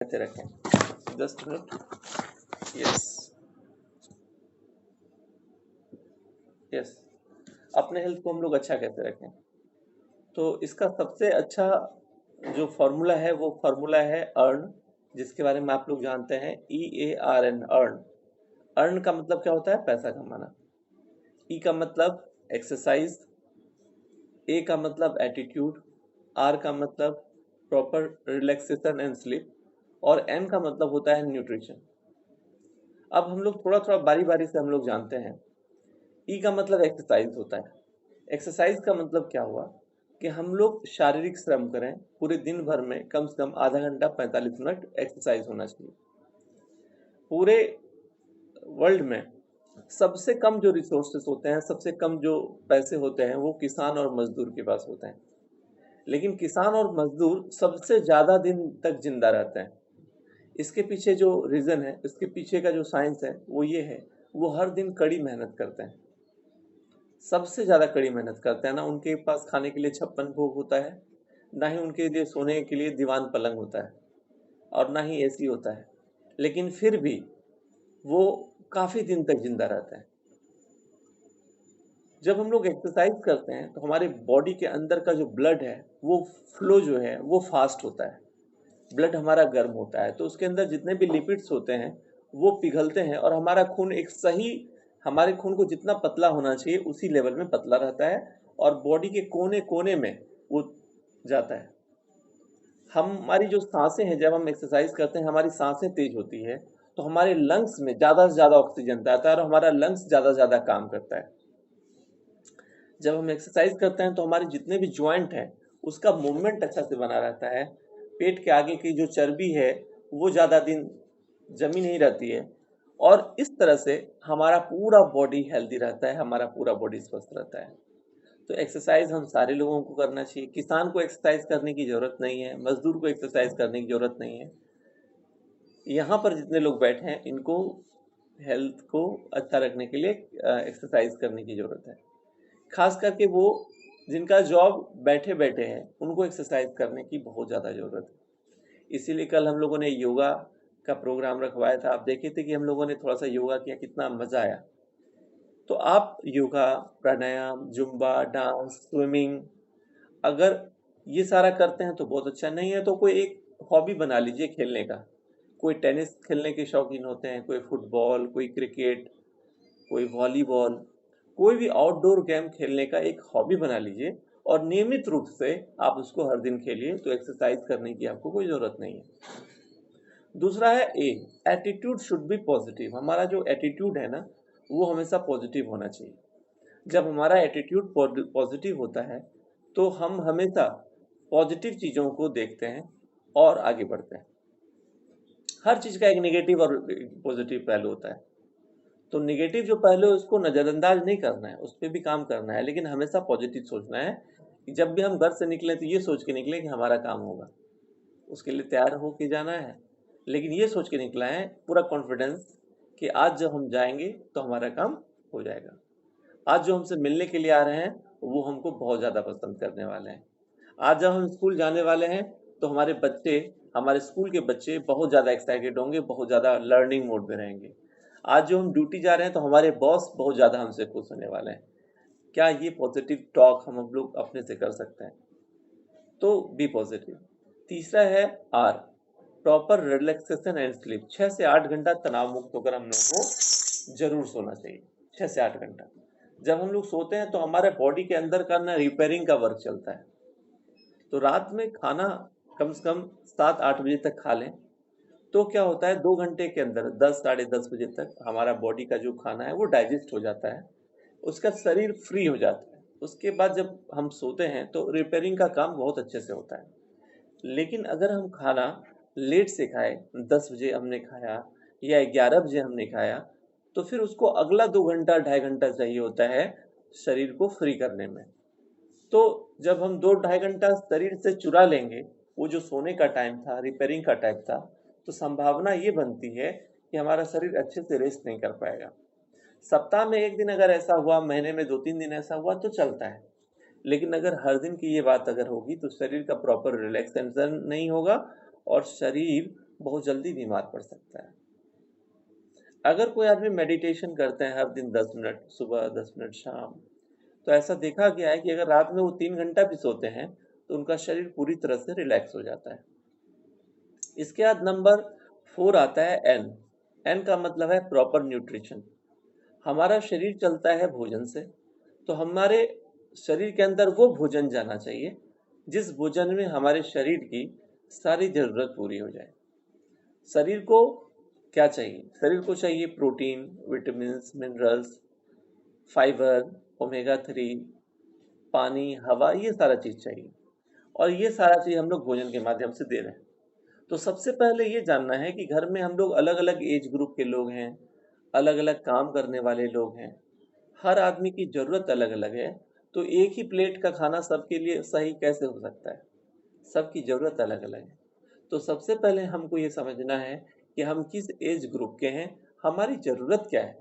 कैसे रखें? 10 minute. Yes yes. अपने हेल्थ को हम लोग अच्छा कैसे रखें? तो इसका सबसे अच्छा जो फॉर्मूला है वो फॉर्मूला है अर्न, जिसके बारे में आप लोग जानते हैं, EARN, अर्न। अर्न का मतलब क्या होता है? पैसा कमाना। ई का मतलब एक्सरसाइज, ए का मतलब एटीट्यूड, आर का मतलब प्रॉपर रिलैक्सेशन एंड स्लीप, और एन का मतलब होता है न्यूट्रिशन। अब हम लोग थोड़ा थोड़ा बारी बारी से हम लोग जानते हैं। ई का मतलब एक्सरसाइज होता है। एक्सरसाइज का मतलब क्या हुआ कि हम लोग शारीरिक श्रम करें, पूरे दिन भर में कम से कम आधा घंटा 45 मिनट एक्सरसाइज होना चाहिए। पूरे वर्ल्ड में सबसे कम जो रिसोर्सेस होते हैं, सबसे कम जो पैसे होते हैं, वो किसान और मजदूर के पास होते हैं। लेकिन किसान और मजदूर सबसे ज्यादा दिन तक जिंदा रहते हैं। इसके पीछे जो रीजन है, इसके पीछे का जो साइंस है वो ये है, वो हर दिन कड़ी मेहनत करते हैं। सबसे ज्यादा कड़ी मेहनत करते हैं। ना उनके पास खाने के लिए 56 भोग होता है, ना ही उनके लिए सोने के लिए दीवान पलंग होता है, और ना ही एसी होता है। लेकिन फिर भी वो काफी दिन तक जिंदा रहते हैं। जब हम लोग एक्सरसाइज करते हैं तो हमारे बॉडी के अंदर का जो ब्लड है, वो फ्लो जो है वो फास्ट होता है। ब्लड हमारा गर्म होता है, तो उसके अंदर जितने भी लिपिड्स होते हैं वो पिघलते हैं, और हमारा खून एक सही, हमारे खून को जितना पतला होना चाहिए उसी लेवल में पतला रहता है, और बॉडी के कोने कोने में वो जाता है। हमारी जो सांसें हैं, जब हम एक्सरसाइज करते हैं हमारी सांसें तेज होती है, तो हमारे लंग्स में ज्यादा से ज्यादा ऑक्सीजन जाता है और हमारा लंग्स ज्यादा से ज्यादा काम करता है। जब हम एक्सरसाइज करते हैं तो हमारे जितने भी ज्वाइंट हैं उसका मूवमेंट अच्छा से बना रहता है। पेट के आगे की जो चर्बी है वो ज्यादा दिन जमी नहीं रहती है, और इस तरह से हमारा पूरा बॉडी हेल्दी रहता है, हमारा पूरा बॉडी स्वस्थ रहता है। तो एक्सरसाइज हम सारे लोगों को करना चाहिए। किसान को एक्सरसाइज करने की जरूरत नहीं है, मजदूर को एक्सरसाइज करने की जरूरत नहीं है। यहाँ पर जितने लोग बैठे हैं इनको हेल्थ को अच्छा रखने के लिए एक्सरसाइज करने की जरूरत है। खास करके वो जिनका जॉब बैठे बैठे है उनको एक्सरसाइज करने की बहुत ज़्यादा ज़रूरत है। इसीलिए कल हम लोगों ने योगा का प्रोग्राम रखवाया था। आप देखे थे कि हम लोगों ने थोड़ा सा योगा किया, कितना मज़ा आया। तो आप योगा, प्राणायाम, जुम्बा, डांस, स्विमिंग, अगर ये सारा करते हैं तो बहुत अच्छा। नहीं है तो कोई एक हॉबी बना लीजिए खेलने का। कोई टेनिस खेलने के शौकीन होते हैं, कोई फुटबॉल, कोई क्रिकेट, कोई वॉलीबॉल, कोई भी आउटडोर गेम खेलने का एक हॉबी बना लीजिए, और नियमित रूप से आप उसको हर दिन खेलिए, तो एक्सरसाइज करने की आपको कोई जरूरत नहीं है। दूसरा है ए, एटीट्यूड शुड बी पॉजिटिव। हमारा जो एटीट्यूड है ना वो हमेशा पॉजिटिव होना चाहिए। जब हमारा एटीट्यूड पॉजिटिव होता है तो हम हमेशा पॉजिटिव चीजों को देखते हैं और आगे बढ़ते हैं। हर चीज का एक नेगेटिव और पॉजिटिव पहलू होता है। तो नेगेटिव जो पहलू है उसको नजरअंदाज नहीं करना है, उस पर भी काम करना है, लेकिन हमेशा पॉजिटिव सोचना है कि जब भी हम घर से निकले तो ये सोच के निकले कि हमारा काम होगा, उसके लिए तैयार हो के जाना है। लेकिन ये सोच के निकला है पूरा कॉन्फिडेंस कि आज जब हम जाएंगे तो हमारा काम हो जाएगा। आज जो हमसे मिलने के लिए आ रहे हैं वो हमको बहुत ज्यादा पसंद करने वाले हैं। आज जब हम स्कूल जाने वाले हैं तो हमारे बच्चे, हमारे स्कूल के बच्चे बहुत ज्यादा एक्साइटेड होंगे, बहुत ज्यादा लर्निंग मोड में रहेंगे। आज जो हम ड्यूटी जा रहे हैं तो हमारे बॉस बहुत ज्यादा हमसे खुश होने वाले हैं। क्या ये पॉजिटिव टॉक हम लोग अपने से कर सकते हैं? तो बी पॉजिटिव। तीसरा है R, proper relaxation and sleep. 6 से 8 घंटा तनाव मुक्त होकर हम लोग को जरूर सोना चाहिए। 6 से 8 घंटा जब हम लोग सोते हैं तो हमारे बॉडी के अंदर का ना रिपेयरिंग का वर्क चलता है। तो रात में खाना कम से कम 7-8 बजे तक खा लें, तो क्या होता है 2 घंटे के अंदर 10-10:30 बजे तक हमारा बॉडी का जो खाना है वो डाइजेस्ट हो जाता है, उसका शरीर फ्री हो जाता है। उसके बाद जब हम सोते हैं तो रिपेयरिंग का काम बहुत अच्छे से होता है। लेकिन अगर हम खाना लेट से खाए, 10 बजे हमने खाया या 11 बजे हमने खाया, तो फिर उसको अगला 2 घंटा 2.5 घंटा चाहिए होता है शरीर को फ्री करने में। तो जब हम 2-2.5 घंटा शरीर से चुरा लेंगे, वो जो सोने का टाइम था, रिपेयरिंग का टाइम था, तो संभावना ये बनती है कि हमारा शरीर अच्छे से रेस्ट नहीं कर पाएगा। सप्ताह में एक दिन अगर ऐसा हुआ, महीने में 2-3 दिन ऐसा हुआ तो चलता है। लेकिन अगर हर दिन की ये बात अगर होगी तो शरीर का प्रॉपर रिलैक्सेशन नहीं होगा, और शरीर बहुत जल्दी बीमार पड़ सकता है। अगर कोई आदमी मेडिटेशन करते हैं हर दिन 10 मिनट सुबह 10 मिनट शाम, तो ऐसा देखा गया है कि अगर रात में वो 3 घंटा भी सोते हैं तो उनका शरीर पूरी तरह से रिलैक्स हो जाता है। इसके बाद नंबर 4 आता है एन। एन का मतलब है प्रॉपर न्यूट्रिशन। हमारा शरीर चलता है भोजन से, तो हमारे शरीर के अंदर वो भोजन जाना चाहिए जिस भोजन में हमारे शरीर की सारी जरूरत पूरी हो जाए। शरीर को क्या चाहिए? शरीर को चाहिए protein, vitamin, minerals, fibre, omega 3, पानी, हवा, ये सारा चीज चाहिए। और ये सारा चीज हम लोग भोजन के माध्यम से दे रहे हैं। तो सबसे पहले ये जानना है कि घर में हम लोग अलग अलग एज ग्रुप के लोग हैं, अलग अलग काम करने वाले लोग हैं, हर आदमी की जरूरत अलग अलग है। तो एक ही प्लेट का खाना सबके लिए सही कैसे हो सकता है? सबकी जरूरत अलग अलग है। तो सबसे पहले हमको ये समझना है कि हम किस एज ग्रुप के हैं, हमारी जरूरत क्या है,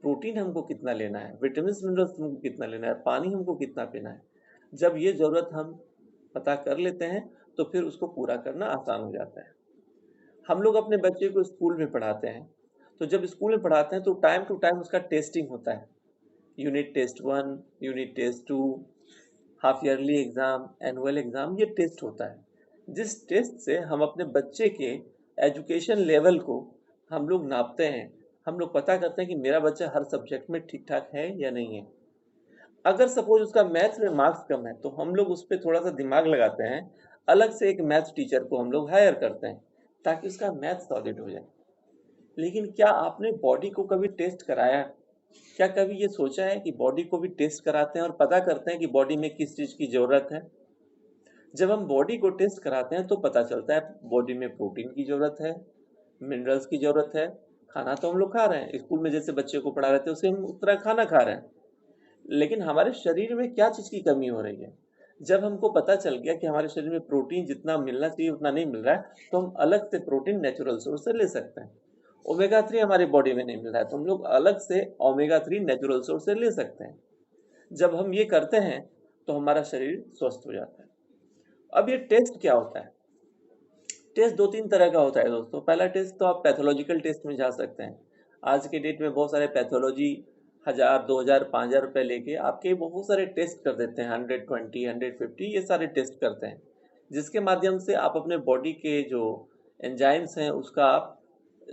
प्रोटीन हमको कितना लेना है, विटामिन मिनरल्स हमको कितना लेना है, पानी हमको कितना पीना है। जब ये जरूरत हम पता कर लेते हैं तो फिर उसको पूरा करना आसान हो जाता है। हम लोग अपने बच्चे को स्कूल में पढ़ाते हैं, तो जब स्कूल में पढ़ाते हैं तो टाइम टू टाइम उसका टेस्टिंग होता है। Unit test 1, unit test 2, half yearly exam, annual exam, ये टेस्ट होता है जिस टेस्ट से हम अपने बच्चे के एजुकेशन लेवल को हम लोग नापते हैं। हम लोग पता करते हैं कि मेरा बच्चा हर सब्जेक्ट में ठीक ठाक है या नहीं है। अगर सपोज उसका मैथ्स में मार्क्स कम है तो हम लोग उस पर थोड़ा सा दिमाग लगाते हैं, अलग से एक मैथ्स टीचर को हम लोग हायर करते हैं ताकि उसका मैथ्स सॉलिड हो जाए। लेकिन क्या आपने बॉडी को कभी टेस्ट कराया? क्या कभी ये सोचा है कि बॉडी को भी टेस्ट कराते हैं और पता करते हैं कि बॉडी में किस चीज की जरूरत है? जब हम बॉडी को टेस्ट कराते हैं तो पता चलता है बॉडी में प्रोटीन की जरूरत है, मिनरल्स की जरूरत है। खाना तो हम लोग खा रहे हैं, स्कूल में जैसे बच्चे को पढ़ा रहे थे उसे हम उस तरह खाना खा रहे हैं, लेकिन हमारे शरीर में क्या चीज की कमी हो रही है? जब हमको पता चल गया कि हमारे शरीर में प्रोटीन जितना मिलना चाहिए उतना नहीं मिल रहा है, तो हम अलग से प्रोटीन नेचुरल सोर्स से ले सकते हैं। ओमेगा 3 हमारी बॉडी में नहीं मिल रहा है तो हम लोग अलग से ओमेगा 3 नेचुरल सोर्स से ले सकते हैं। जब हम ये करते हैं तो हमारा शरीर स्वस्थ हो जाता है। अब ये टेस्ट क्या होता है? टेस्ट 2-3 तरह का होता है दोस्तों। पहला टेस्ट तो आप पैथोलॉजिकल टेस्ट में जा सकते हैं। आज के डेट में बहुत सारे पैथोलॉजी 1000, 2000, 5000 रुपए लेके आपके बहुत सारे टेस्ट कर देते हैं, 120, 150, ये सारे टेस्ट करते हैं, जिसके माध्यम से आप अपने बॉडी के जो एंजाइम्स हैं उसका आप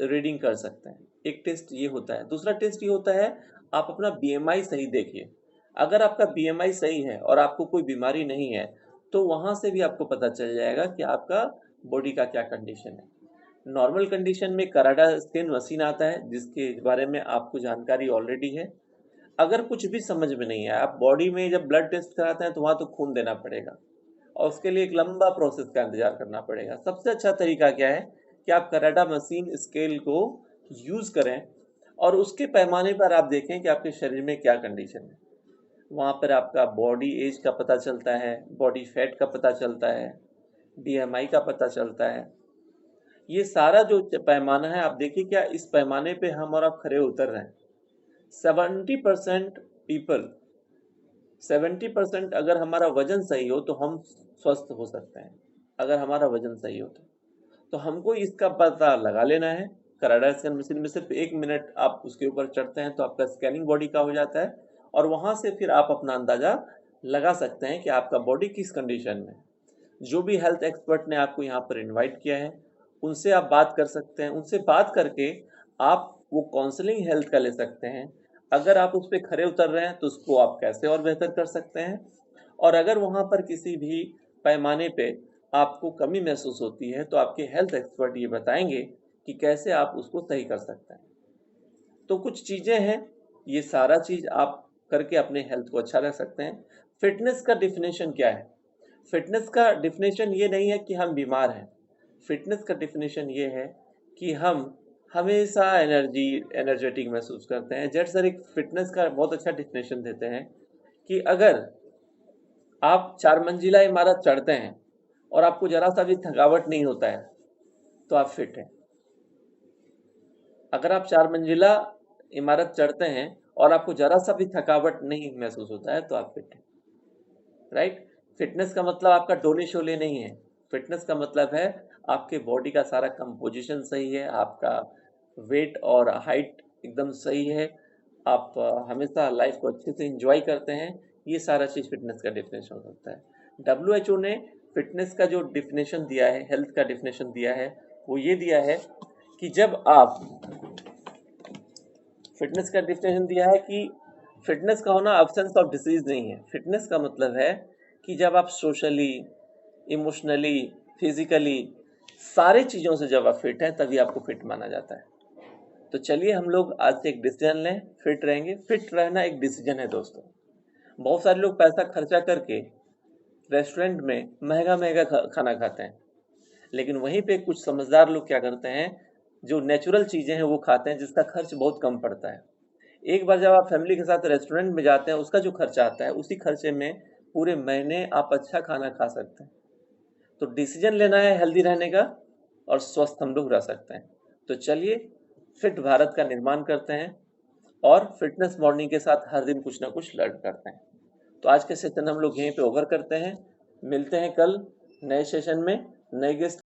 रीडिंग कर सकते हैं। एक टेस्ट ये होता है। दूसरा टेस्ट ये होता है, आप अपना बीएमआई सही देखिए। अगर आपका बीएमआई सही है और आपको कोई बीमारी नहीं है तो वहां से भी आपको पता चल जाएगा कि आपका बॉडी का क्या कंडीशन है। नॉर्मल कंडीशन में कराडा स्कैन मशीन आता है जिसके बारे में आपको जानकारी ऑलरेडी है। अगर कुछ भी समझ में नहीं है, आप बॉडी में जब ब्लड टेस्ट कराते हैं तो वहां तो खून देना पड़ेगा और उसके लिए एक लंबा प्रोसेस का इंतजार करना पड़ेगा। सबसे अच्छा तरीका क्या है कि आप कराडा मशीन स्केल को यूज करें और उसके पैमाने पर आप देखें कि आपके शरीर में क्या कंडीशन है। वहां पर आपका बॉडी एज का पता चलता है, बॉडी फैट का पता चलता है, बीएमआई का पता चलता है। ये सारा जो पैमाना है, आप देखिए क्या इस पैमाने पे हम और आप खरे उतर रहे हैं। 70% पीपल, 70% अगर हमारा वजन सही हो तो हम स्वस्थ हो सकते हैं। अगर हमारा वजन सही हो तो हमको इसका पता लगा लेना है। कराडा स्कैन मशीन में सिर्फ 1 मिनट आप उसके ऊपर चढ़ते हैं तो आपका स्कैनिंग बॉडी का हो जाता है और वहां से फिर आप अपना अंदाजा लगा सकते हैं कि आपका बॉडी किस कंडीशन में। जो भी हेल्थ एक्सपर्ट ने आपको यहाँ पर इनवाइट किया है उनसे आप बात कर सकते हैं। उनसे बात करके आप वो काउंसलिंग हेल्थ का ले सकते हैं। अगर आप उस पर खरे उतर रहे हैं तो उसको आप कैसे और बेहतर कर सकते हैं, और अगर वहां पर किसी भी पैमाने पे आपको कमी महसूस होती है तो आपके हेल्थ एक्सपर्ट ये बताएंगे कि कैसे आप उसको सही कर सकते हैं। तो कुछ चीजें हैं, ये सारा चीज आप करके अपने हेल्थ को अच्छा रख सकते हैं। फिटनेस का डिफिनेशन क्या है? फिटनेस का डिफिनेशन ये नहीं है कि हम बीमार हैं। फिटनेस का डिफिनेशन ये है कि हम हमेशा एनर्जेटिक महसूस करते हैं। जेट सर एक फिटनेस का बहुत अच्छा डिफिनेशन देते हैं कि अगर आप 4 मंजिला इमारत चढ़ते हैं और आपको जरा सा भी थकावट नहीं होता है तो आप फिट हैं। अगर आप 4 मंजिला इमारत चढ़ते हैं और आपको जरा सा भी थकावट नहीं महसूस होता है तो आप फिट हैं। राइट? फिटनेस का मतलब आपका डोले शोले नहीं है। फिटनेस का मतलब है आपके बॉडी का सारा कंपोजिशन सही है, आपका वेट और हाइट एकदम सही है, आप हमेशा लाइफ को अच्छे से एंजॉय करते हैं, ये सारा चीज़ फिटनेस का डेफिनेशन हो सकता है। WHO ने फिटनेस का जो डेफिनेशन दिया है, हेल्थ का डेफिनेशन दिया है, वो ये दिया है कि जब आप फिटनेस का डेफिनेशन दिया है कि फिटनेस का होना एब्सेंस ऑफ डिसीज नहीं है। फिटनेस का मतलब है कि जब आप सोशली, इमोशनली, फिजिकली सारे चीज़ों से जब आप फिट हैं तभी आपको फिट माना जाता है। तो चलिए हम लोग आज से एक डिसीजन लें, फिट रहेंगे। फिट रहना एक डिसीजन है दोस्तों। बहुत सारे लोग पैसा खर्चा करके रेस्टोरेंट में महंगा महंगा खाना खाते हैं, लेकिन वहीं पे कुछ समझदार लोग क्या करते हैं, जो नेचुरल चीज़ें हैं वो खाते हैं, जिसका खर्च बहुत कम पड़ता है। एक बार जब आप फैमिली के साथ रेस्टोरेंट में जाते हैं, उसका जो खर्चा आता है, उसी खर्चे में पूरे महीने आप अच्छा खाना खा सकते हैं। तो डिसीजन लेना है हेल्दी रहने का, और स्वस्थ हम लोग रह सकते हैं। तो चलिए फिट भारत का निर्माण करते हैं और फिटनेस मॉर्निंग के साथ हर दिन कुछ ना कुछ लर्न करते हैं। तो आज के सेशन हम लोग यहीं पे ओवर करते हैं। मिलते हैं कल नए सेशन में नए गेस्ट